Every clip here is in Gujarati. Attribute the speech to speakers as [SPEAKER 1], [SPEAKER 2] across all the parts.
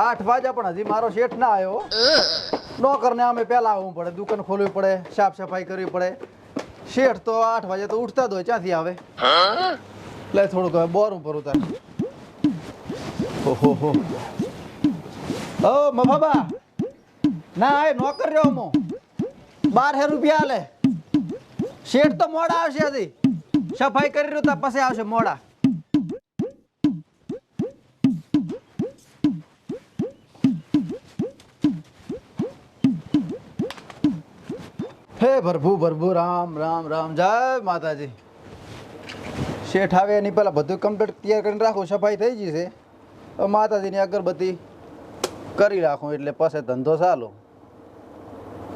[SPEAKER 1] 8 વાગ્યા પણ હજી મારો શેઠ ના આવ્યો. નોકરને અમે પહેલા આવવું પડે, દુકાન ખોલવી પડે, સાફ સફાઈ કરવી પડે. શેઠ તો 8 વાગે તો ઉઠતા જ હોય, ક્યાંથી આવે? લે થોડુંક હવે બોરું ભરું તાર. ઓહો હો. ઓ મફાબા ના એ નોકર રહ્યો મો 12 રૂપિયા આલે. શેઠ તો મોડા આવશે, હજી સફાઈ કરી રહ્યો તો પછી આવશે મોડા. હે ભરભુ ભરભુ રામ રામ રામ, જય માતાજી. શેઠ આવે એની પહેલા બધું કમ્પ્લીટ તૈયાર કરીને રાખો. સફાઈ થઈ ગઈ છે, માતાજીની અગરબત્તી કરી રાખો એટલે પછી ધંધો ચાલો.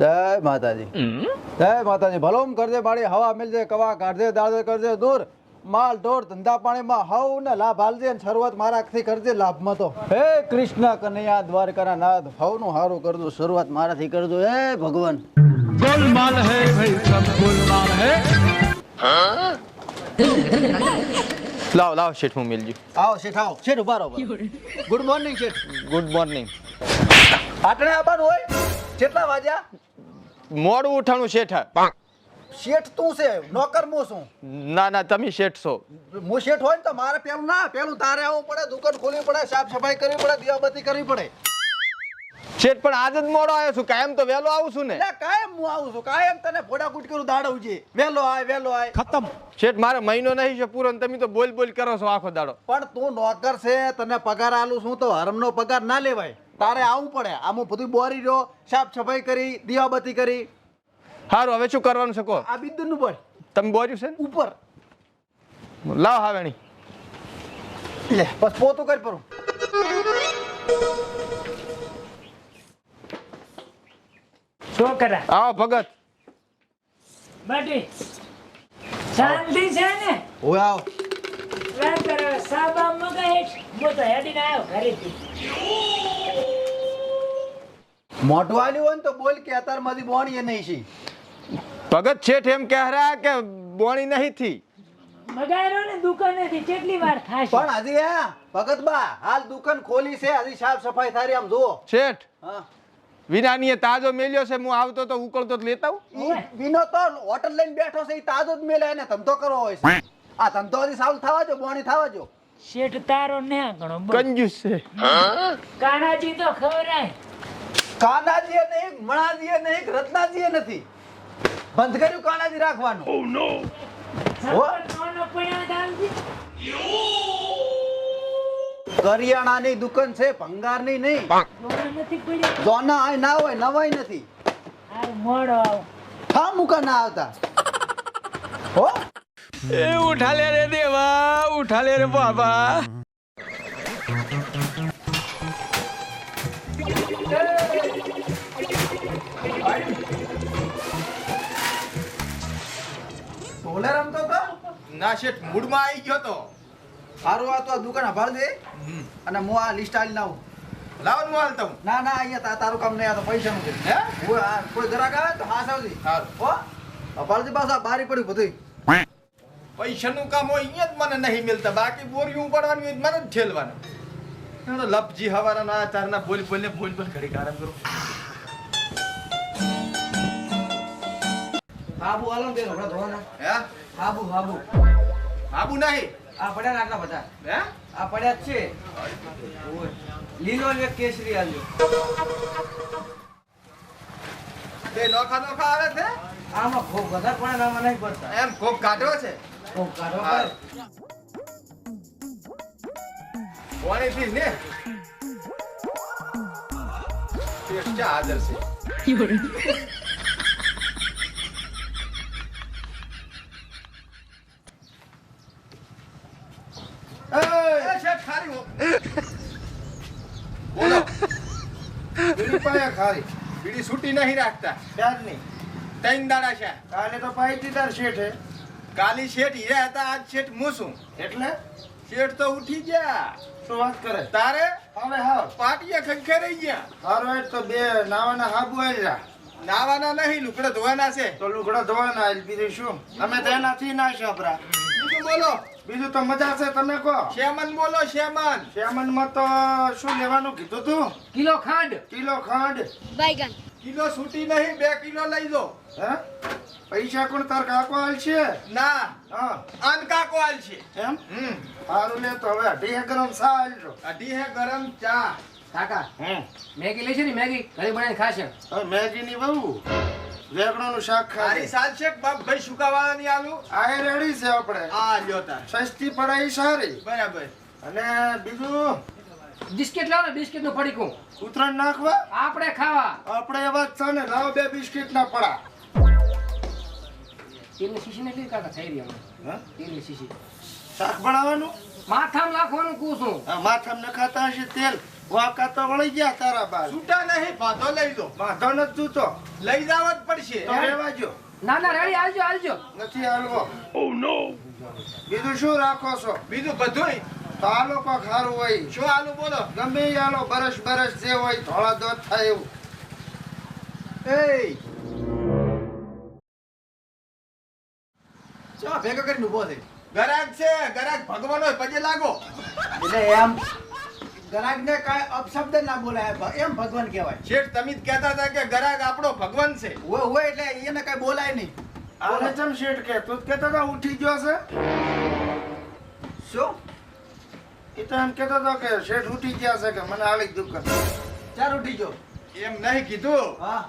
[SPEAKER 1] જય માતાજી, જય માતાજી. ભલોમ કરજે મારી, હવા મિલજે, કવા કાઢજે, દાદે કરજે દૂર. માલ ઢોર ધંધા પાણીમાં હવ ને લાભ હાલજે. શરૂઆત મારાથી કરજે લાભમાં તો. હે કૃષ્ણ કનૈયા દ્વારકાના નાથ, હવનું સારું કરજો, શરૂઆત મારાથી કરજો. હે ભગવાન.
[SPEAKER 2] गोलमाल है भाई, सब गोलमाल है.
[SPEAKER 3] લાવ લાવ શેઠ, હું મિલજી.
[SPEAKER 1] આવો શેઠ, આવો શેઠ, ઉભા રહો. ગુડ મોર્નિંગ શેઠ.
[SPEAKER 3] Good morning.
[SPEAKER 1] આટણે આવવાનું હોય? કેટલા વાગ્યા?
[SPEAKER 3] મોડું ઉઠાણું શેઠ.
[SPEAKER 1] શેઠ તું છે, નોકર હું છું.
[SPEAKER 3] ના ના, તમે શેઠ છો.
[SPEAKER 1] હું શેઠ હોય ને તો મારે પેલું તારે આવવું પડે, દુકાન ખોલવી પડે, સાફ સફાઈ કરવી પડે, દીવાબત્તી કરવી પડે.
[SPEAKER 3] શેઠ પણ આજ જ મોડો આવ્યો છું, કાયમ તો વહેલો આવું છું ને.
[SPEAKER 1] એટલે કાયમ હું આવું છું, કાયમ તને ફોડાકૂટ કરું દાડવું છે. વહેલો આય
[SPEAKER 2] खत्म.
[SPEAKER 3] શેઠ મારે મહિનો નહીં છે પૂરો, ને તમે તો બોલ બોલ કરો છો આખો દાડો.
[SPEAKER 1] પણ તું નોકર છે, તને પગાર આલું છું તો હરમનો પગાર ના લેવાય. તારે આવવું પડે. આમ હું બધું બોરી રહ્યો, સાફ સફાઈ કરી, દીવાબત્તી કરી.
[SPEAKER 3] સારું, હવે શું કરવાનું છે કહો.
[SPEAKER 1] આ બિંદુ નું બોલ
[SPEAKER 3] તમે બોર્યું છે ને?
[SPEAKER 1] ઉપર
[SPEAKER 3] લાવ હાવેણી.
[SPEAKER 1] લે બસ પોતું કરી પરું.
[SPEAKER 4] છોકરા
[SPEAKER 3] આવો ભગત.
[SPEAKER 4] બાટી શાંતિ છે ને?
[SPEAKER 1] ઓય આવ.
[SPEAKER 4] વાત કરે સાબા મગાય હું તો હેડીને આવ્યો ઘરેથી.
[SPEAKER 1] મોઢું આલ્યું હોય ને તો બોલ કે અત્યારમાંથી બોણી એ નહીં છે.
[SPEAKER 3] ભગત શેઠ એમ કહે રહ્યા કે બોણી નહીં થી.
[SPEAKER 4] મગાયરો ને દુકાનેથી કેટલી વાર થાશે?
[SPEAKER 1] પણ હજી હા ભગત બા હાલ દુકાન ખોલી છે, હજી સાફ સફાઈ થારી. આમ જુઓ.
[SPEAKER 3] શેઠ
[SPEAKER 1] હા
[SPEAKER 3] વિનાનીએ તાજો મેલ્યો છે, હું આવતો તો ઉકળતો જ લેતા આવું.
[SPEAKER 1] ઈ વિનો તો હોટલ લઈને બેઠો છે, ઈ તાજો જ મેલે. એને ધંધો કરવો હોય છે. આ ધંધો હજી સાવ થવા જો, બોણી થવા જો.
[SPEAKER 4] શેઠ તારો ને ઘણો
[SPEAKER 3] કંજૂસ છે.
[SPEAKER 4] કાનાજી તો ખવરાય.
[SPEAKER 1] કાનાજી એ નહીં, મણાજી એ નહીં, રત્નાજી એ નથી. બંધ કર્યું કાનાજી રાખવાનું.
[SPEAKER 4] સપનોનો પડ્યો દાલજી.
[SPEAKER 1] કરિયાણાની દુકાન છે, ભંગારની નહીં.
[SPEAKER 4] દોરો નથી પડ્યો.
[SPEAKER 1] જોના આય ના હોય, નવાઈ નથી.
[SPEAKER 4] હાર મોડો આવ.
[SPEAKER 1] હા મુકા ના આવતા. હો
[SPEAKER 2] ए उठा ले रे देवा, उठा ले रे बाबा.
[SPEAKER 1] બોલે રમતો તો
[SPEAKER 3] ના શેઠ મૂડમાં આવી ગયો તો.
[SPEAKER 1] હારું આ તો આ દુકાન સંભાળ દે અને હું આ લિસ્ટ આલી લાવું.
[SPEAKER 3] લાવો હું હાલતા હું.
[SPEAKER 1] ના ના અહીંયા તારું કામ નહીં. આ તો પૈસાનું છે.
[SPEAKER 3] હે?
[SPEAKER 1] હું આ કોઈ ગ્રાહક આવે તો હા સાવજી.
[SPEAKER 3] હારું.
[SPEAKER 1] હો સંભાળજી પાછા બારી પડ્યું બધું.
[SPEAKER 3] પૈસાનું કામ હોય અહીંયા જ મને નહીં મિલતા, બાકી બોરિયું ઉપાડવાનું હોય મને જ ઠેલવાનું. એનો લપજી હવાના ના તારના બોલ બોલ ઘડી આરામ કરો.
[SPEAKER 1] હાબુ હાલો બે હમણાં ધોવાના.
[SPEAKER 3] હે?
[SPEAKER 1] હાબુ હાબુ
[SPEAKER 3] આબુ નહીં.
[SPEAKER 1] આ પડ્યા ને આટલા બધા.
[SPEAKER 3] હે?
[SPEAKER 1] આ પડ્યા જ છે. ઓય. લીલો ને કેસરી આલ્યો.
[SPEAKER 3] બે નોખા નોખા આવે છે.
[SPEAKER 1] આમાં ખૂબ વધારે પડે ને આમાં નહીં પડતા.
[SPEAKER 3] એમ કોક કાઢવો છે.
[SPEAKER 1] ખૂબ કાઢો
[SPEAKER 3] હારું. કોણીથી ને ટેસ્ટ હાજર છે. એ શેઠ ખારી હો. બોલો. બીડી પાયા ખારી. બીડી છૂટી નહીં રાખતા.
[SPEAKER 1] ક્યારની?
[SPEAKER 3] 3 દાડા છે.
[SPEAKER 1] કાલે તો પાઈ દીધા શેઠે.
[SPEAKER 3] કાલી શેઠ હીરા હતા, આજ શેઠ હું છું.
[SPEAKER 1] એટલે
[SPEAKER 3] શેઠ તો ઉઠી ગયા.
[SPEAKER 1] શું વાત કરે?
[SPEAKER 3] તારે
[SPEAKER 1] હવે હા
[SPEAKER 3] પાટિયા ખંખેરાઈ ગયા.
[SPEAKER 1] હારો તો બે નાવાના હાબુ આલ્યા.
[SPEAKER 3] નાવાના નહીં, લુગડા ધોવાના છે.
[SPEAKER 1] તો લુગડા ધોવાના આલ બીજું શું? અમે તો એનાથી ના શાપરા.
[SPEAKER 3] બીજું બોલો.
[SPEAKER 5] બીજું તો મજા છે. તમે કહો.
[SPEAKER 3] શેમન બોલો શેમન.
[SPEAKER 5] શ્યામનમાં તો શું લેવાનું કીધું તું?
[SPEAKER 2] કિલો ખાંડ.
[SPEAKER 5] કિલો ખાંડ.
[SPEAKER 3] કિલો સૂટી નહીં 2 કિલો લઈ લો.
[SPEAKER 5] હે? પૈસા કોણ તાર કાકો આલશે?
[SPEAKER 3] ના
[SPEAKER 5] હા
[SPEAKER 3] આન કાકો આલ છે.
[SPEAKER 5] એમ
[SPEAKER 3] હમ
[SPEAKER 5] સારું લે તો હવે 2 ગરમ ચા આલજો.
[SPEAKER 3] અઢી હે ગરમ ચા.
[SPEAKER 2] કાકા
[SPEAKER 5] હમ
[SPEAKER 2] મેગી લેશે ને મેગી ઘરે બનાવીને ખાશે.
[SPEAKER 5] હવે મેગીની બહુ વેગણાનું શાક
[SPEAKER 3] તારી
[SPEAKER 5] ખાય.
[SPEAKER 3] સાલ છે કે બાપ ભાઈ સુકાવાળાની આલુ.
[SPEAKER 5] આ રેડી છે આપણે.
[SPEAKER 3] આ લ્યો તાર.
[SPEAKER 5] સસ્તી પડાઈ સારી.
[SPEAKER 3] બરાબર.
[SPEAKER 5] અને બીજું
[SPEAKER 2] બિસ્કિટ લાવો ને બિસ્કિટ નું પડીકું
[SPEAKER 5] ઉતરાણ નાખવા
[SPEAKER 2] આપણે ખાવા.
[SPEAKER 5] આપણે એવા જ છે ને. લાવો 2 બિસ્કિટ ના પડા.
[SPEAKER 2] તેલની શીશી નથી કાકા થઈ રહી હમણાં.
[SPEAKER 5] હા?
[SPEAKER 2] તેલની શીશી
[SPEAKER 5] શાક બનાવવાનું.
[SPEAKER 2] માથામાં નાખવાનું કૂસું.
[SPEAKER 5] આ માથામાં નખાતા હશે તેલ. વાકા તો વળી ગયા તારા બાલ.
[SPEAKER 3] છૂટા નહીં પાધો લઈ લો.
[SPEAKER 5] વાંધો નથી જૂતો
[SPEAKER 3] લઈ જાવ જ પડશે.
[SPEAKER 5] તો રહેવા જો.
[SPEAKER 2] ના ના રેડી હાલજો હાલજો.
[SPEAKER 5] નથી હાલવો. બીજું શું રાખો છો?
[SPEAKER 3] બીજું બધુંય
[SPEAKER 5] તો આ લોકો ખારું હોય.
[SPEAKER 3] શું આલુ બોલો.
[SPEAKER 5] ગમે ઈ આલો બરસ જે હોય ધોળા દોત થાય એવું.
[SPEAKER 1] એ ચા ભેગા કરીને ઊભો છે.
[SPEAKER 3] ગરાક છે ગરાક ભગવાન હોય પજે લાગો.
[SPEAKER 1] એટલે એમ ગ્રાહકને કાંઈ અપશબ્દ ના બોલાય એમ ભગવાન કહેવાય.
[SPEAKER 3] શેઠ તમે જ કહેતા હતા કે ગરાક આપણો ભગવાન છે.
[SPEAKER 1] હોય એટલે એને કાંઈ બોલાય નહીં.
[SPEAKER 5] આને ચમ શેઠ કે તું જ કહેતો હતો ઉઠી ગયો છે.
[SPEAKER 1] શું
[SPEAKER 5] એ તો એમ કહેતો હતો કે શેઠ ઉઠી ગયા છે કે મને આલી દુકાન.
[SPEAKER 1] ચાર ઉઠી ગયો.
[SPEAKER 3] એમ નહીં કીધું.
[SPEAKER 1] હા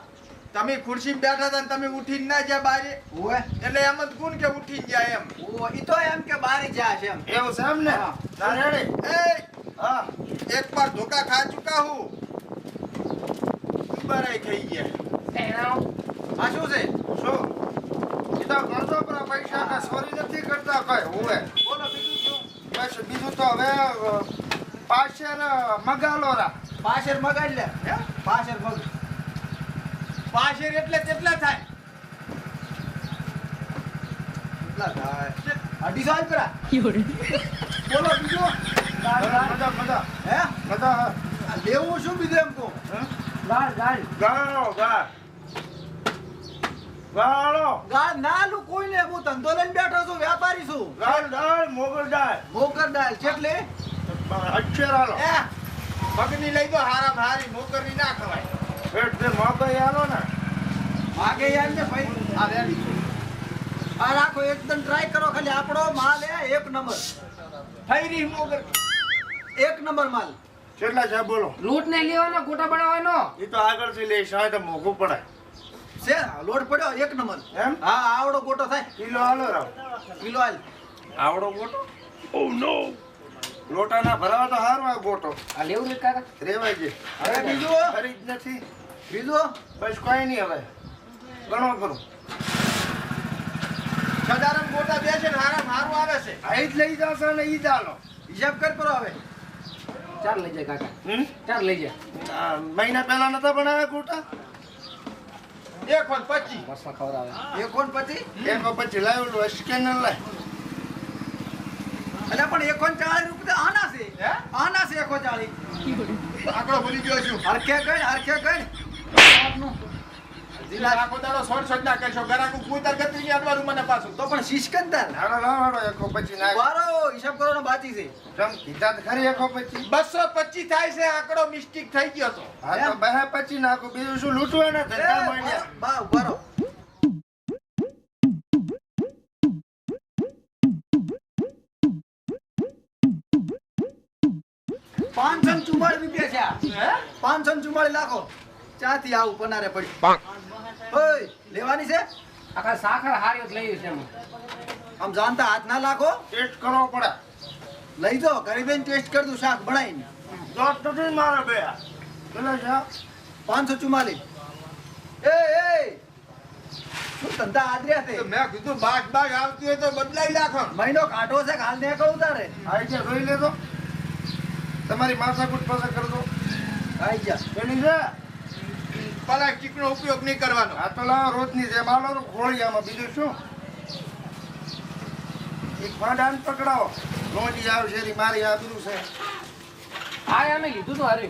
[SPEAKER 3] તમે ખુરશી બેઠા હતા ને તમે ઉઠીને ના જ્યાં બારે
[SPEAKER 1] હોય
[SPEAKER 3] એટલે એમ જ કોણ કે ઉઠીને જાય એમ.
[SPEAKER 1] ઈ તો એમ કે બારી જા છે એમ.
[SPEAKER 5] એવું છે એમ ને?
[SPEAKER 1] હા.
[SPEAKER 5] તારે રેડી?
[SPEAKER 3] એ
[SPEAKER 5] હા
[SPEAKER 3] એક બાર ધોકા ખા ચુકા હું. બરાઈ થઈ ગયા.
[SPEAKER 2] ટેણાવ.
[SPEAKER 1] આ શું છે?
[SPEAKER 5] શું? એ તો ગણતો પર પૈસા કે ચોરી નથી કરતા કઈ. હોય
[SPEAKER 1] બોલો બીજું શું?
[SPEAKER 5] બસ બીજું તો હવે પાછળ મગાલો રા.
[SPEAKER 1] પાછળ મગાડી લે.
[SPEAKER 3] હે?
[SPEAKER 1] પાછળ મગ
[SPEAKER 3] પાછેર એટલે કેટલા થાય?
[SPEAKER 1] કેટલા થાય? 250 આપ્યા. બોલો બીજું.
[SPEAKER 5] મજા મજા
[SPEAKER 1] હે
[SPEAKER 5] મજા.
[SPEAKER 1] આ લેવું શું બીજું એમ કહું?
[SPEAKER 2] ગાળ ગાળ.
[SPEAKER 5] ગાળો ગાળ ગાળો
[SPEAKER 1] ગાળ ના લું કોઈને. હું ધંધો લઈને બેઠો છું, વેપારી છું.
[SPEAKER 5] ગાળ દાળ મોગલ દાળ
[SPEAKER 1] મોકર દાળ કેટલી?
[SPEAKER 5] અક્ષર આલો.
[SPEAKER 3] એ મગની લઈ દો હારામ હારી મોકરની ના ખવાય.
[SPEAKER 5] પેટ જે મોગઈ આલો ને.
[SPEAKER 1] માગે યાર ને ભાઈ. આ રેડી છે. આ રાખો એકદમ ટ્રાય કરો ખાલી. આપણો માલ હે એક નંબર.
[SPEAKER 3] થઈ રહી મોગર.
[SPEAKER 1] એક નંબર માલ
[SPEAKER 5] કેટલા છે બોલો?
[SPEAKER 2] લોટ નહીં લેવાનો ગોટા બનાવવાનો.
[SPEAKER 5] એ તો આગળથી લઈશ. હવે તો મોઘું પડે
[SPEAKER 1] છે. લોડ પડ્યો એક નંબર.
[SPEAKER 5] એમ.
[SPEAKER 1] હા આવડો ગોટો થાય.
[SPEAKER 5] કિલો આલો રાવ.
[SPEAKER 1] કિલો હાલ.
[SPEAKER 5] આવડો ગોટો. લોટા ના ભરાવા તો હારું આ ગોટો.
[SPEAKER 2] આ લેવું ને કાકા.
[SPEAKER 5] રેવાય છે.
[SPEAKER 1] હવે બીજું
[SPEAKER 5] ખરીદ નથી.
[SPEAKER 1] બીજું
[SPEAKER 5] બસ કોઈ નહીં. હવે ઘણો કરું.
[SPEAKER 3] સદારામ ગોટા દે છે ને હારામ હારું આવે છે.
[SPEAKER 5] આ જ લઈ જશો ને ઈ જ આલો.
[SPEAKER 1] હિસાબ કર કરો હવે.
[SPEAKER 2] 4 લઈ જાય કાકા.
[SPEAKER 5] હમ?
[SPEAKER 2] 4 લઈ જાય.
[SPEAKER 5] આ મહિના પહેલા નતા બનાવ્યા ગોટા?
[SPEAKER 3] 1.25.
[SPEAKER 2] મસ્ત ખવડાવે.
[SPEAKER 1] એ કોણ પછી?
[SPEAKER 5] એક પછી લાવ્યું સ્કેનર લાય.
[SPEAKER 1] એટલે પણ 140 રૂપિયા આના છે.
[SPEAKER 3] હે?
[SPEAKER 1] આના છે 140.
[SPEAKER 3] આંકડો ભૂલી ગયો છું.
[SPEAKER 1] હરખે ગણ હરખે ગણ. આપનું.
[SPEAKER 3] જીલા આખો દાડો સોડ ના કરશો. ગરાકુ કુતર ગતિ ની અડવાનું મને પાછું.
[SPEAKER 1] તો પણ સિસ્કંદર.
[SPEAKER 5] હાડો લાવાડો એક પછી નાખ.
[SPEAKER 1] વારો હિસાબ કરવાનો બાકી છે.
[SPEAKER 5] જમ કીધા તો ખરી એક પછી.
[SPEAKER 3] 225 થાય છે. આંકડો મિસ્ટેક થઈ ગયો તો.
[SPEAKER 5] હા તો બે પછી નાખો. બીજું શું લૂંટવાના ધંધા મળ્યા.
[SPEAKER 1] બા ઉભારો. ₹544 છે આ.
[SPEAKER 3] હે?
[SPEAKER 1] 544 લાખો. ચાથી આવું પનારે પડી. ઓય લેવાની છે?
[SPEAKER 2] આખા સાખર હાર્યો જ લઈ છે એમ.
[SPEAKER 1] આમ જાણતા હાથ ના લાખો.
[SPEAKER 5] ટેસ્ટ કરવો પડે.
[SPEAKER 1] લઈ જાઓ ગરીબેન ટેસ્ટ કરી દઉં શાક બનાવીને.
[SPEAKER 5] દોત નથી મારે બે. પેલા છે
[SPEAKER 1] 544. એ શું ધંધા આદર્યા
[SPEAKER 3] તો
[SPEAKER 1] તે?
[SPEAKER 3] મેં કીધું બાગ આવતી હોય તો બદલાઈ નાખો.
[SPEAKER 1] મહિનો કાઢો છે હાલ ને કહું તારે.
[SPEAKER 5] આઈ છે જોઈ લેતો. તમારી માથાકૂટ પાસે કરજો.
[SPEAKER 1] આઈ જા.
[SPEAKER 5] પેલી છે
[SPEAKER 3] પ્લાસ્ટિકનો ઉપયોગ નહીં કરવાનો.
[SPEAKER 5] આ તો લાવો રોજની જેમ આલો ખોળિયામાં. બીજું શું? એક ફાંડાને પકડાવો. રોજી આવશે રી મારી આબરૂ છે.
[SPEAKER 2] હા અમે લીધું તો હારે.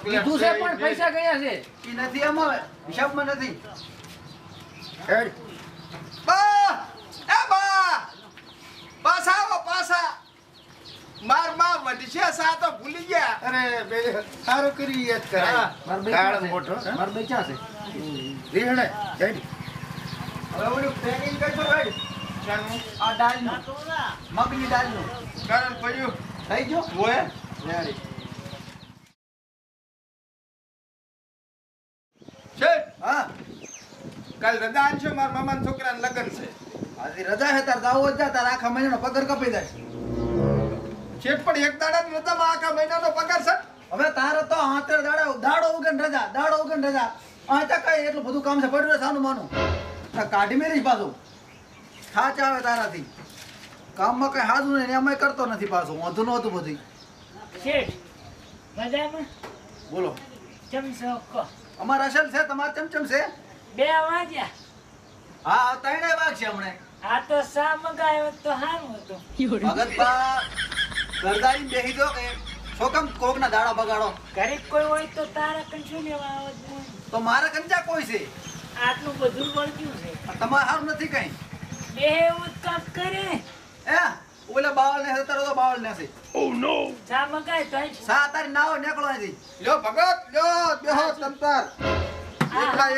[SPEAKER 2] લીધું છે પણ પૈસા ગયા છે.
[SPEAKER 1] ઈ નથી આમાં હિસાબમાં નથી.
[SPEAKER 5] હેડ.
[SPEAKER 3] બા! એ બા! પાસ આવો, પાસ સા માર વધશે સા તો ભૂલી ગયા.
[SPEAKER 5] અરે બે સારું કરી યાદ કરાય.
[SPEAKER 3] હા,
[SPEAKER 2] મારો બે
[SPEAKER 5] કાળ
[SPEAKER 2] ક્યાં છે?
[SPEAKER 5] મોટો હે?
[SPEAKER 2] મારો બે ક્યાં છે?
[SPEAKER 5] રીહણે જઈ
[SPEAKER 1] હવે ઓલું પેકિંગ કરજો ભાઈ
[SPEAKER 3] ચાનું
[SPEAKER 1] આ દાળનું મગની દાળનું
[SPEAKER 3] કારણ પડ્યું
[SPEAKER 1] થઈ ગયો
[SPEAKER 3] ઓય
[SPEAKER 1] રેડી
[SPEAKER 3] છે.
[SPEAKER 1] હા
[SPEAKER 3] કાલ રજા આલશો મારા મામાના છોકરાના લગ્ન છે.
[SPEAKER 1] આજે રજા છે તાર દાવો જ જા તાર આખા મહિનાનો પગાર કપાઈ જાય
[SPEAKER 3] શેઠ પણ એક દાડાની રજામાં આખા મહિનાનો પગાર છે.
[SPEAKER 1] હવે તારે તો હાથે દાડો ઉગન રજા આ તો કઈ એટલું બધું કામ છે પડ્યું રહે સાનું માનું આ કાઢી મેલી પાછું ખાચ આવે તારાથી કામમાં કઈ હાજુ નહીં એમાં કરતો નથી પાછું વાંધો નહોતું બધું
[SPEAKER 4] શેઠ મજામાં
[SPEAKER 1] બોલો
[SPEAKER 4] ચમચો કો
[SPEAKER 1] અમારા અસલ છે તમારે ચમચમ છે
[SPEAKER 4] 2 વાગ્યા
[SPEAKER 1] હા ત્રણે વાગ છે હમણે
[SPEAKER 4] આ તો સા મગાયો તો હારું હતું
[SPEAKER 1] ભગતબા ઘરદારી બેહી દો કે છોકમ કોકના દાડા બગાડો
[SPEAKER 4] ઘરે કોઈ હોય તો તારા કંઠું લેવા આવત બોલ.
[SPEAKER 1] તો મારા કંચા કોઈ છે
[SPEAKER 4] આટલું બધું વળગ્યું છે
[SPEAKER 1] આ તમારે હારું નથી કઈ
[SPEAKER 4] બે એવું જ કામ કરે
[SPEAKER 1] એ ઓલા બાવળ ને તારો તો બાવળ ને છે
[SPEAKER 4] સા મગાય તો આજ
[SPEAKER 1] સા તારી નાવો નીકળો અહીંથી
[SPEAKER 3] લ્યો ભગત લ્યો બેહો તમતાર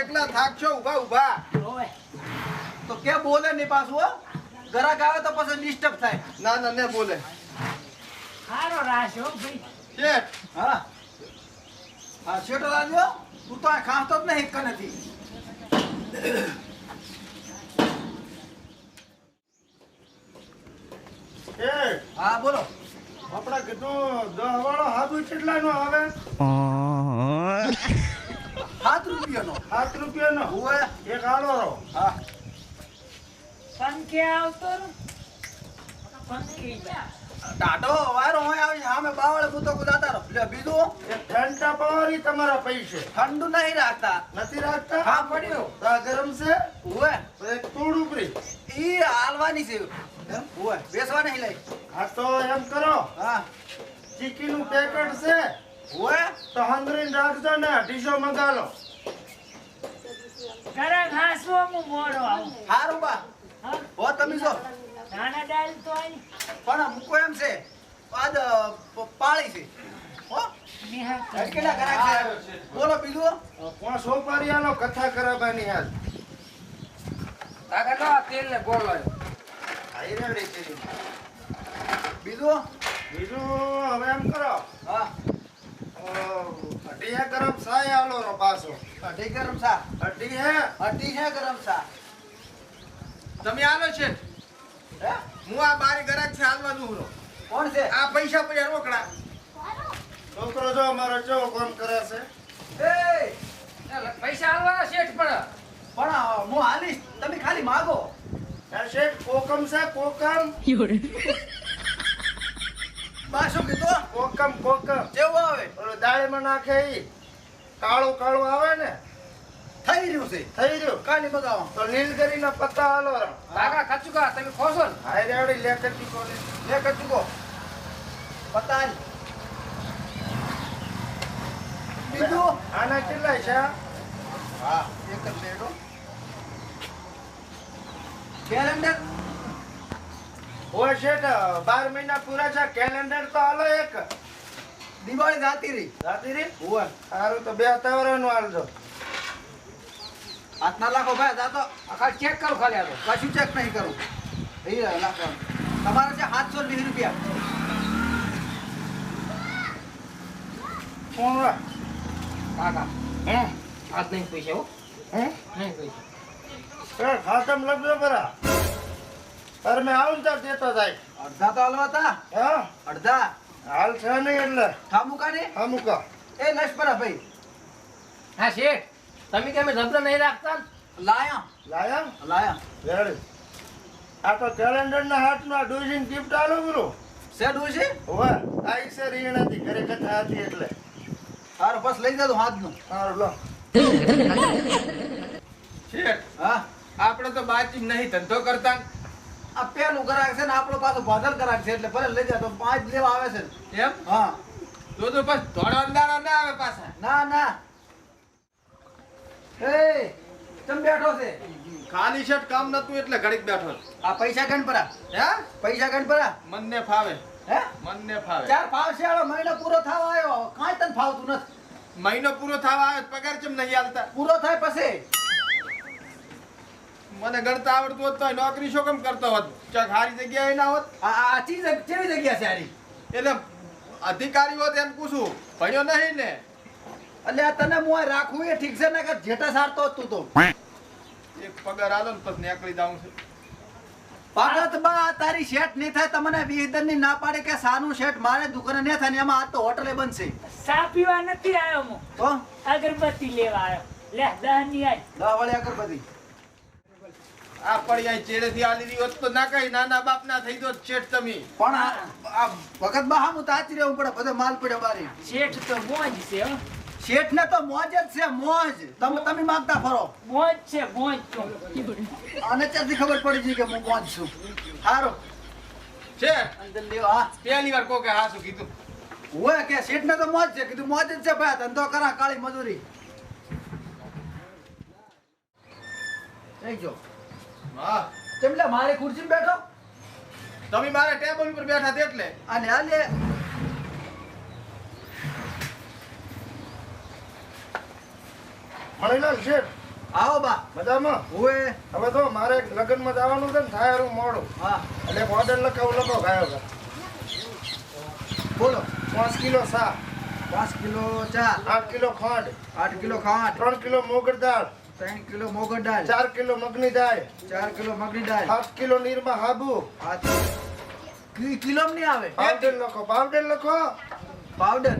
[SPEAKER 3] એકલા થાકશો ઊભા
[SPEAKER 4] હોય
[SPEAKER 1] તો કે બોલે નહીં પાછું હો ઘરાક આવે તો પછી ડિસ્ટર્બ થાય
[SPEAKER 3] ના ને બોલે.
[SPEAKER 4] હારો રાશો ભાઈ
[SPEAKER 3] શેઠ
[SPEAKER 1] હા હા શેઠો લાગ્યો તું તો આ ખાતો જ નહીં કનેથી
[SPEAKER 5] એ
[SPEAKER 1] હા બોલો
[SPEAKER 5] આપણે કીધું 10 વાળો હાથું કેટલાનો આવે?
[SPEAKER 1] 7 રૂપિયાનો
[SPEAKER 5] 7 રૂપિયાનો
[SPEAKER 1] હોવે
[SPEAKER 5] એક આલો રહો.
[SPEAKER 1] હા
[SPEAKER 4] પંખે આવતો રો પંખે જા
[SPEAKER 1] ટાટો વાયરો હોય આવી સામે બાવળે હું તો ગુજાતા રહો લે બીજું
[SPEAKER 5] એક ઠંડા પાવાની તમારા પૈસે
[SPEAKER 1] ઠંડુ નહીં રાખતા
[SPEAKER 5] નથી રાખતા?
[SPEAKER 1] હા પડ્યો
[SPEAKER 5] તો આ ગરમ છે
[SPEAKER 1] હોવે
[SPEAKER 5] તો એક તોડ ઉપરી.
[SPEAKER 1] ઈ હાલવાની છે હોવે બેસવા નહીં લઈ
[SPEAKER 5] આ તો એમ કરો
[SPEAKER 1] હા
[SPEAKER 5] ચીકીનું પેકેટ છે
[SPEAKER 1] હોવે
[SPEAKER 5] તો હંગરીને રાખજો ને 250 મંગાલો.
[SPEAKER 4] ઘરે ઘાસવો હું મોડો આવું
[SPEAKER 1] હારું બા
[SPEAKER 4] હા
[SPEAKER 1] હો તમે જો
[SPEAKER 4] નાના ડાલ તો આઈ
[SPEAKER 1] પણ મૂકો એમ છે આજ પાળી છે હો
[SPEAKER 4] નિહાળ
[SPEAKER 1] કેટલા ગ્રાહક છે બોલો બીજું
[SPEAKER 5] કોણ સોપારીયાનો કથા કરાવવાની હાલ.
[SPEAKER 2] કાકા લો આ તેલ ને ગોળ લાવ્યો.
[SPEAKER 5] આઈ રેડી કરી.
[SPEAKER 1] બીજું
[SPEAKER 5] બીજું હવે એમ કરો
[SPEAKER 1] હા
[SPEAKER 5] અઢી ગરમ સાય આલો રો પાછો.
[SPEAKER 1] અઢી ગરમ સા
[SPEAKER 5] અઢી હે
[SPEAKER 1] અઢી છે ગરમ સા
[SPEAKER 3] તમે આલો છે.
[SPEAKER 1] હે
[SPEAKER 3] હું આ બારી ગરાક છે હાલવા દઉં છું.
[SPEAKER 1] કોણ છે
[SPEAKER 3] આ પૈસા પડ્યા રોકડા.
[SPEAKER 5] છોકરો જો મારો કેવો કામ કરે છે.
[SPEAKER 1] એ
[SPEAKER 2] પૈસા આલવાના શેઠ પણ
[SPEAKER 1] પણ હું હાલીશ તમે ખાલી માગો
[SPEAKER 5] આ શેઠ કોકમ છે કોકમ
[SPEAKER 1] બા શું કીધું
[SPEAKER 5] કોકમ કોકમ
[SPEAKER 1] જેવું આવે
[SPEAKER 5] ઓલો દાળીમાં નાખે ઈ કાળું કાળું આવે ને
[SPEAKER 1] થઈ રહ્યું છે
[SPEAKER 5] થઈ રહ્યું
[SPEAKER 1] કાલી બગાવો
[SPEAKER 5] તો નીલગીરીના પત્તા આલો રો.
[SPEAKER 2] કાકા ખચુકા તમે ખોશો ને
[SPEAKER 5] હાય રેડી લેકતી કોને
[SPEAKER 1] લે કચુકો પતાલ બીજું
[SPEAKER 5] આના કેટલા છે?
[SPEAKER 1] હા એક જ લેડો કેલેન્ડર
[SPEAKER 5] ઓય શેઠ 12 મહિના પૂરા છે કેલેન્ડર તો આલો એક.
[SPEAKER 1] દિવાળી જાતી રહી
[SPEAKER 5] જાતી રી
[SPEAKER 1] હોવે
[SPEAKER 5] સારું તો 2 તવરાનું આલજો.
[SPEAKER 1] હાથના લાખો ભાઈ જાતો
[SPEAKER 2] આખા ચેક કરો ખાલી આ તો
[SPEAKER 1] કશું ચેક નહીં કરું એ લાખો તમારે છે 720 રૂપિયા
[SPEAKER 5] કોણ વા?
[SPEAKER 2] કાકા
[SPEAKER 5] હે
[SPEAKER 2] આજ નહીં પૈસા હો
[SPEAKER 5] હે
[SPEAKER 2] નહીં પૈસા
[SPEAKER 5] એ ખાતમ લગજો બરા. અરે મેં આવું ને ત્યાં દેતો જાય.
[SPEAKER 1] અડધા તો હાલવા તા
[SPEAKER 5] હા
[SPEAKER 1] અડધા
[SPEAKER 5] હાલ છે નહીં એટલે
[SPEAKER 1] થામુકા ને
[SPEAKER 5] અમુક
[SPEAKER 1] એ લશ્કરા ભાઈ
[SPEAKER 2] હા શેઠ તમે કેમ ધંધો નહીં રાખતા ને?
[SPEAKER 1] લાયા
[SPEAKER 5] લાયા
[SPEAKER 1] લાયા
[SPEAKER 5] રેડી. આ તો કેલેન્ડર ના હાથ નું આ ડોઝીન ગિફ્ટ આલો ગુરુ.
[SPEAKER 1] શેડ હોય છે
[SPEAKER 5] હોવે આઈ છે રીણાથી ઘરે કથા હતી એટલે.
[SPEAKER 1] સારું બસ લઈ જાજો હાથનું
[SPEAKER 5] સારું લો.
[SPEAKER 3] શેઠ
[SPEAKER 1] હા
[SPEAKER 3] આપણે તો બાજી નહીં ધંધો કરતા.
[SPEAKER 1] આ પેલું ગ્રાહક છે ને આપણો પાછો ભાદર ગ્રાહક છે એટલે ભલે લઈ જાય તો 5 લેવા આવે છે
[SPEAKER 3] એમ
[SPEAKER 1] હા
[SPEAKER 3] તો બસ ધોળા દાડા ના આવે પાછા.
[SPEAKER 1] ના ના એ ચમ બેઠો છે
[SPEAKER 3] ખાલી શેઠ કામ નતું એટલે ઘડીક બેઠો હતો.
[SPEAKER 1] આ પૈસા ગણ પરા
[SPEAKER 3] હે
[SPEAKER 1] પૈસા ગણ પરા
[SPEAKER 3] મનને ફાવે
[SPEAKER 1] હે
[SPEAKER 3] મનને ફાવે
[SPEAKER 1] ચાર ફાવશે આલો મહિનો પૂરો થવા આવ્યો કાંઈ તને ફાવતું નથી
[SPEAKER 3] મહિનો પૂરો થવા આવ્યો પગાર કેમ નહીં આલતા
[SPEAKER 1] પૂરો થાય પછી
[SPEAKER 3] મને ગણતા આવડતું હોત તો નોકરી શું કેમ કરતો હોત ચાક હારી જગ્યાએ ના હોત
[SPEAKER 1] આ ચીજ કેવી જગ્યા છે આરી
[SPEAKER 3] એટલે અધિકારી હોત એમ પૂછું ભણ્યો નહીં ને
[SPEAKER 1] એટલે આ તને હું આ રાખું એ ઠીક છે ને કે જેટા સારતો જ તું તો
[SPEAKER 3] એક પગાર આલો ને પછી નીકળી જાઉં છે
[SPEAKER 1] પાગત બા તારી શેઠ નહીં થાય તમને 20 ની ના પાડે કે સાનું શેઠ મારે દુકાને નહીં થાય ને એમાં આ તો હોટલે બનશે
[SPEAKER 4] સા પીવા નથી આવ્યો હું
[SPEAKER 1] તો
[SPEAKER 4] અગરબત્તી લેવા આવ્યો લે દહની આય
[SPEAKER 1] 10 વડે અગરબત્તી
[SPEAKER 3] આ પડી આ ચેડેથી આલી દી હોત તો ના કઈ નાના બાપ ના થઈ દો શેઠ તમે
[SPEAKER 1] પણ આ ભગત બા હું તાચી રહેવું પડે બધો માલ પડ્યો બારી
[SPEAKER 4] શેઠ તો મોજ છે હો
[SPEAKER 1] શેઠ ને તો મોજ જ છે મોજ તમે માંગતા ફરો
[SPEAKER 4] મોજ છે મોજ તો
[SPEAKER 1] આને ત્યારથી ખબર પડી ગઈ કે હું મોજ છું હારો
[SPEAKER 3] શેઠ
[SPEAKER 1] અંદર લ્યો આ
[SPEAKER 3] પહેલી વાર કોકે હા શું કીધું
[SPEAKER 1] ઓય કે શેઠ ને તો મોજ છે કીધું મોજ જ છે ભાઈ ધંધો કરા કાળી મજૂરી થઈ ગયો
[SPEAKER 3] હા
[SPEAKER 1] ચમલે મારી ખુરશી બેઠો
[SPEAKER 3] તમે મારા ટેબલ ઉપર બેઠા તે એટલે
[SPEAKER 1] આલે આલે
[SPEAKER 5] મણીલાલ શેઠ
[SPEAKER 1] આવો બા
[SPEAKER 5] મજામાં
[SPEAKER 1] ઓય
[SPEAKER 5] હવે તો મારે એક લગ્નમાં જવાનું છે ને થાય હું મોડું
[SPEAKER 1] હા
[SPEAKER 5] એટલે એક ઓર્ડર લખો ગાયો કા
[SPEAKER 1] બોલો
[SPEAKER 5] 5 કિલો સા
[SPEAKER 1] 5 કિલો ચા
[SPEAKER 5] 8 કિલો ખાંડ
[SPEAKER 1] 8 કિલો ખાંડ
[SPEAKER 5] 3 કિલો મોગર દાળ
[SPEAKER 1] 3 કિલો મોગર દાળ
[SPEAKER 5] 4 કિલો મગની દાળ
[SPEAKER 1] 4 કિલો મગની દાળ
[SPEAKER 5] 8 કિલો નીરમા હાબુ
[SPEAKER 1] કિલો નહીં આવે
[SPEAKER 5] પાવડર લખો
[SPEAKER 1] પાવડર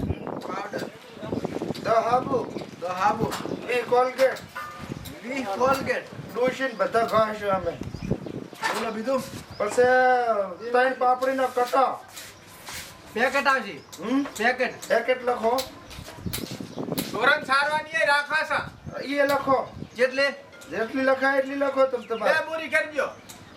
[SPEAKER 5] 10 હાબુ
[SPEAKER 1] તો હાબુ
[SPEAKER 5] એ કોલગેટ
[SPEAKER 1] 20 કોલગેટ
[SPEAKER 5] ડોશીન બધા ખાશું અમે
[SPEAKER 1] બોલો બીજું
[SPEAKER 5] પછી 3 પાપડીનો કટો
[SPEAKER 1] પેકેટ આવશે પેકેટ
[SPEAKER 5] પેકેટ લખો
[SPEAKER 3] ધોરણ સારવાની એ રાખાસા
[SPEAKER 5] એ લખો
[SPEAKER 1] જેટલે
[SPEAKER 5] જેટલી લખાય એટલી લખો તમે
[SPEAKER 3] બે
[SPEAKER 5] તમારે
[SPEAKER 3] બોરી કરજો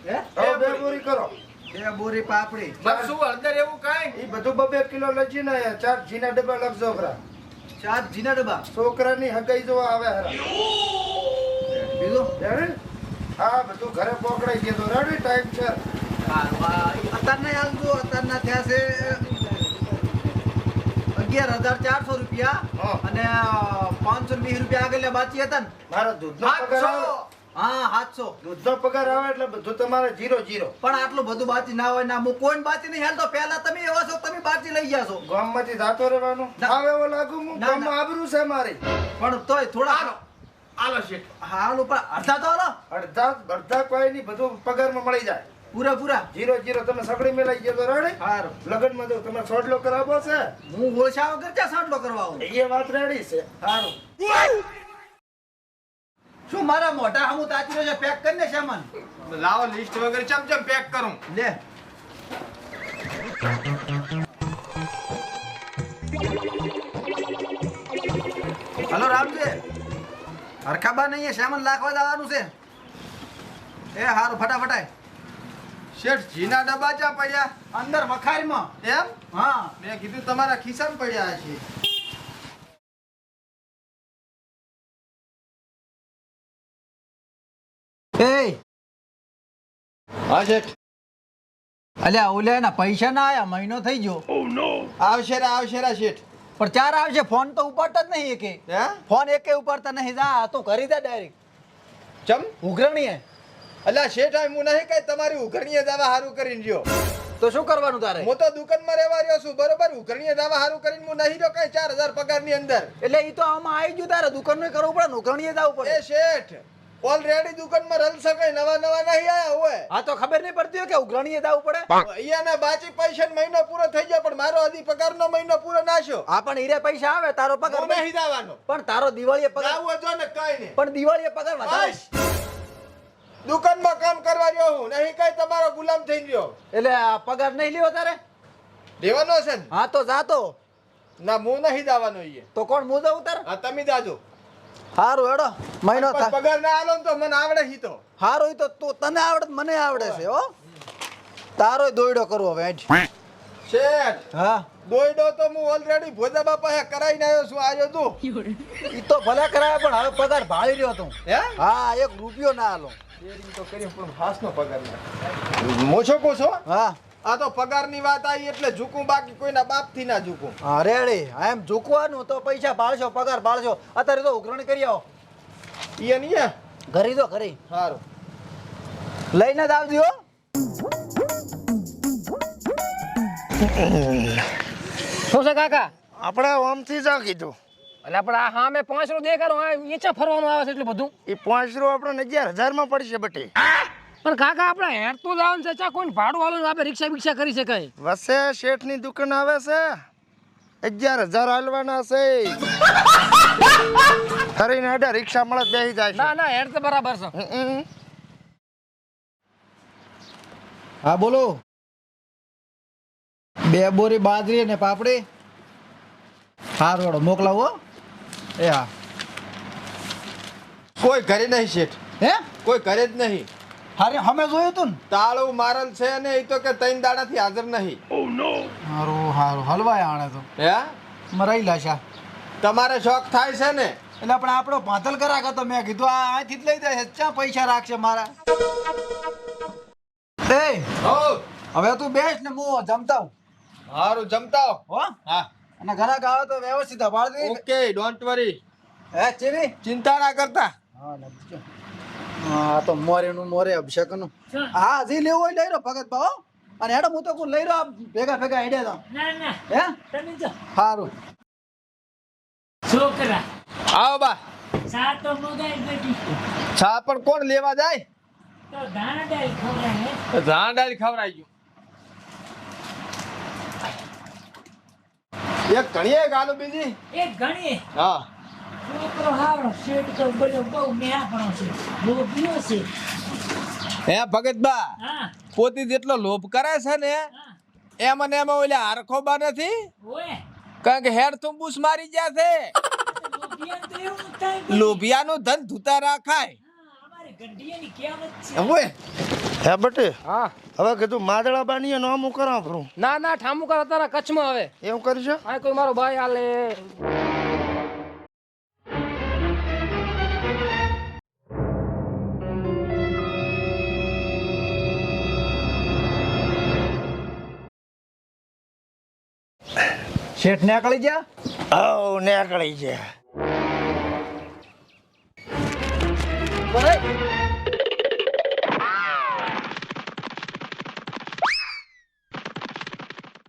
[SPEAKER 1] હે
[SPEAKER 5] હવે બે બોરી કરો
[SPEAKER 1] 2 બોરી પાપડી
[SPEAKER 3] બસ શું હળદર એવું કાંઈ
[SPEAKER 5] એ બધું 2 કિલો લખીને 4 જીના ડબ્બા લખજો ખરા
[SPEAKER 1] 4 જીના ડબ્બા
[SPEAKER 5] છોકરાની હગાઈ જોવા આવે હરા
[SPEAKER 1] બીજું
[SPEAKER 5] જાણે હા બધું ઘરે પકડાઈ ગયો તો રેડી ટાઈમ છે
[SPEAKER 1] અત્યારના હાલજો અત્યારના થયા છે 11,400 રૂપિયા
[SPEAKER 5] હા.
[SPEAKER 1] અને 520 રૂપિયા આગળ બાકી હતા ને
[SPEAKER 5] મારો દૂધનો પગાર આવે
[SPEAKER 1] હા 700
[SPEAKER 5] દૂધનો પગાર આવે એટલે બધું તમારે 0
[SPEAKER 1] પણ આટલું બધું બાકી ના હોય ના હું કોઈ બાકી નહીં હાલતો પહેલા તમે એવા છો તમે બાકી લઈ ગયા છો
[SPEAKER 5] ગામમાંથી જાતો રહેવાનું
[SPEAKER 1] ના.
[SPEAKER 5] આવે એવો લાગુ હું
[SPEAKER 1] ના,
[SPEAKER 5] ગામમાં
[SPEAKER 1] ના.
[SPEAKER 5] આબરૂ છે મારી
[SPEAKER 1] પણ તોય થોડા
[SPEAKER 3] આલો શેઠ
[SPEAKER 1] હાલ ઉપર અડધા તો હાલો
[SPEAKER 5] અડધા કોઈ નહીં બધું પગારમાં મળી જાય
[SPEAKER 1] પૂરા
[SPEAKER 5] 0 તમે સગડી મેલાઈ ગયો તો રેડી
[SPEAKER 1] હારું
[SPEAKER 5] લગનમાં જો તમે સોડલો કરાવો છે
[SPEAKER 1] હું ઓછા વગર ક્યાં સાંડલો કરવા આવું
[SPEAKER 5] એ વાત રેડી છે
[SPEAKER 1] હારું શું મારા મોઢા હમું તાચી રહ્યો છે પેક કરીને સામાન
[SPEAKER 3] લાવો લિસ્ટ વગર ચમ પેક કરું
[SPEAKER 1] લે હલો રામજી હરખાબા નહીં સામાન લાખવા જવાનું છે એ હારું ફટાફટાય
[SPEAKER 3] શેઠ જીના ડબ્બા ચા પડ્યા
[SPEAKER 1] અંદર વખારમાં
[SPEAKER 3] એમ
[SPEAKER 1] હા
[SPEAKER 3] મેં કીધું તમારા ખિસ્સામાં પડ્યા છે
[SPEAKER 1] એ
[SPEAKER 3] હા શેઠ
[SPEAKER 1] અલ્યા ઓલે ના પૈસા ના આયા મહિનો થઈ ગયો
[SPEAKER 3] આવશે રા શેઠ
[SPEAKER 1] પણ ચાર આવશે ફોન તો ઉપાડતા જ નહીં એકે
[SPEAKER 3] હે
[SPEAKER 1] ફોન એકે ઉપાડતા નહીં જા તો કરી દે ડાયરેક્ટ
[SPEAKER 3] ચમ
[SPEAKER 1] ઉઘરણી હે
[SPEAKER 3] અલ્યા શેઠ આ હું નહીં કઈ તમારી ઉઘરણીએ દાવા હારું કરીને રહ્યો
[SPEAKER 1] તો શું કરવાનું તારે
[SPEAKER 3] હું તો દુકાનમાં રહેવા રહ્યો છું બરોબર ઉઘરણીએ દાવા હારું કરીને હું નહીં રહ્યો કઈ 4000 પગારની અંદર
[SPEAKER 1] એટલે ઈ તો આમાં આવી ગયું તારે દુકાન નું કરવું પડે ઉઘરણીએ જવું પડે
[SPEAKER 3] એ શેઠ ઓલરેડી દુકાનમાં રલસા કઈ નવા નહીં આયા હોય
[SPEAKER 1] હા તો ખબર નહીં પડતી હોય કે ઉઘરણીએ જવું પડે
[SPEAKER 3] અહીંયાના બાકી પૈસા મહિનો પૂરો થઈ ગયો પણ મારો હજી પગારનો મહિનો પૂરો નાખ્યો
[SPEAKER 1] હા પણ હીરે પૈસા આવે તારો પગાર
[SPEAKER 3] હું નહીં જવાનો
[SPEAKER 1] પણ તારો દિવાળીએ પગાર
[SPEAKER 3] જાવું હોય જો ને કઈ નહીં
[SPEAKER 1] પણ દિવાળીએ પગાર વધારે
[SPEAKER 3] બસ દુકાનમાં કામ કરવા રહ્યો હું નહીં કઈ તમારો ગુલામ થઈ રહ્યો
[SPEAKER 1] એટલે આ પગાર નહીં લેવો તારે
[SPEAKER 3] દેવાનો છે ને
[SPEAKER 1] હા તો જાતો
[SPEAKER 3] ના હું નહીં જવાનો અહીંયા
[SPEAKER 1] તો કોણ હું જવું તારે
[SPEAKER 3] હા તમે જાજો
[SPEAKER 1] હારું હેડો મહિનો
[SPEAKER 3] પણ પગાર ના આલો ને તો મને આવડે હી તો
[SPEAKER 1] હારું ઈ તો તું તને આવડે તો મને આવડે છે હો તારો દોયડો કરવો હવે હેડ.
[SPEAKER 3] શેઠ
[SPEAKER 1] હા
[SPEAKER 3] દોયડો તો હું ઓલરેડી ભોજા બાપા હે કરાઈને આવ્યો છું આવ્યો તું
[SPEAKER 1] ઈ તો ભલે કરાય પણ હવે પગાર ભાળી રહ્યો તું
[SPEAKER 3] હે
[SPEAKER 1] હા 1 રૂપિયો ના આલો
[SPEAKER 3] શેરિંગ તો કરી પણ હાસનો પગાર ના મોછો કોછો
[SPEAKER 1] હા
[SPEAKER 3] આ તો પગારની વાત આવી એટલે ઝૂકું બાકી કોઈના બાપથી ના ઝૂકું
[SPEAKER 1] હા રેડી એમ ઝૂકવાનું તો પૈસા ભાળશો પગાર ભાળશો અત્યારે તો ઉઘરાણી કરી આવો
[SPEAKER 3] ઈ ને
[SPEAKER 1] ઘરી તો ઘરી
[SPEAKER 3] સારું
[SPEAKER 1] લઈને જ આવજો હો.
[SPEAKER 2] શું છે કાકા
[SPEAKER 5] આપણે ઓમથી જા કીધું
[SPEAKER 2] એટલે આપણે આ સામે 5 રૂ દેખાડો નીચે ફરવાનું આવે છે એટલું બધું
[SPEAKER 5] એ 5 રૂ આપણે 11,000 માં પડશે બટી
[SPEAKER 2] પણ કાકા આપણે હેડ તો જવાનું છે ચા કોઈને ભાડું આલો આપણે રિક્ષા બિક્ષા કરી શકાય
[SPEAKER 5] વસે શેઠની દુકાન આવે છે 11,000 હાલવાના છે કરીને હેડા રિક્ષા મળે બેસી જાય
[SPEAKER 2] ના ના હેડ તો બરાબર છે
[SPEAKER 1] હા બોલો 2 બોરી બાજરી ને પાપડી હા રોડો મોકલાવો એ હા
[SPEAKER 3] કોઈ ઘરે નહીં શેઠ
[SPEAKER 1] હે
[SPEAKER 3] કોઈ ઘરે જ નહીં
[SPEAKER 1] હારે અમે જોયું તું ને
[SPEAKER 3] તાળું મારલ છે ને એ તો કે 3 દાડાથી હાજર નહીં
[SPEAKER 1] હારું હારું હલવાય આણે તો
[SPEAKER 3] હે
[SPEAKER 1] મરાઈ લાશા
[SPEAKER 3] તમારે શોખ થાય છે ને
[SPEAKER 1] એટલે આપણે આપણો ભાતલ કરા તો મેં કીધું આ અહીંથી જ લઈ જાય ચા પૈસા રાખશે મારા એ
[SPEAKER 3] હો
[SPEAKER 1] હવે તું બેસ ને હું જમતા હું
[SPEAKER 3] હારું જમતા
[SPEAKER 1] હો
[SPEAKER 3] હા
[SPEAKER 1] અને ઘરાક આવે તો વ્યવસ્થિત ભાળ દે
[SPEAKER 3] ઓકે ડોન્ટ વરી
[SPEAKER 1] હે ચીવી
[SPEAKER 3] ચિંતા ના કરતા
[SPEAKER 1] હા ને પૂછો હા તો મોરેનું મોરે અભિષેકનું હા જી લેવું હોય લઈ રહ્યો ભગત ભાવ અને હેડો હું તો કોઈ લઈ રહ્યો ભેગા ભેગા હેડે તો
[SPEAKER 4] ના ના
[SPEAKER 1] હે
[SPEAKER 4] તમે જો
[SPEAKER 1] સારું
[SPEAKER 4] છોકરા
[SPEAKER 3] આવો બા
[SPEAKER 4] સા તો મગાઈ બેટી
[SPEAKER 3] ચા પણ કોણ લેવા જાય
[SPEAKER 4] તો દાણા ડાળ ખવડાય
[SPEAKER 3] ધાંડાઈ ખવરાઈ ગયું એક ઘણી ગાલો બીજી
[SPEAKER 4] એક ઘણી
[SPEAKER 3] હા
[SPEAKER 4] છોકરો હાવડો શેઠ તો બોલો બહુ મેહાપણો છે લોભીઓ છે
[SPEAKER 3] હે ભગતબા
[SPEAKER 4] હા
[SPEAKER 3] પોતી જેટલો લોભ કરે છે ને
[SPEAKER 4] હા
[SPEAKER 3] એમ અને એમાં ઓલા હરખોબા નથી
[SPEAKER 4] ઓય
[SPEAKER 3] કારણ કે હેડ તુંબુસ મારી ગયા છે
[SPEAKER 4] લોભિયા તો એવું થાય કે
[SPEAKER 3] લોભિયાનું ધન ધૂતા રાખાય
[SPEAKER 4] અમારે ગંડિયાની કહેવત છે
[SPEAKER 3] હવે
[SPEAKER 5] હે બટી
[SPEAKER 2] હા
[SPEAKER 5] હવે કીધું માદળા બાનીએ નામ કરાવરું
[SPEAKER 2] ના ના ઠામુકા અત્યારે કચ્છમાં આવે
[SPEAKER 5] એવું કરશે
[SPEAKER 2] આ કોઈ મારો ભાઈ આલે
[SPEAKER 1] શેઠ ને આકળી ગયા
[SPEAKER 5] આવ નીકળી છે
[SPEAKER 1] બરાબર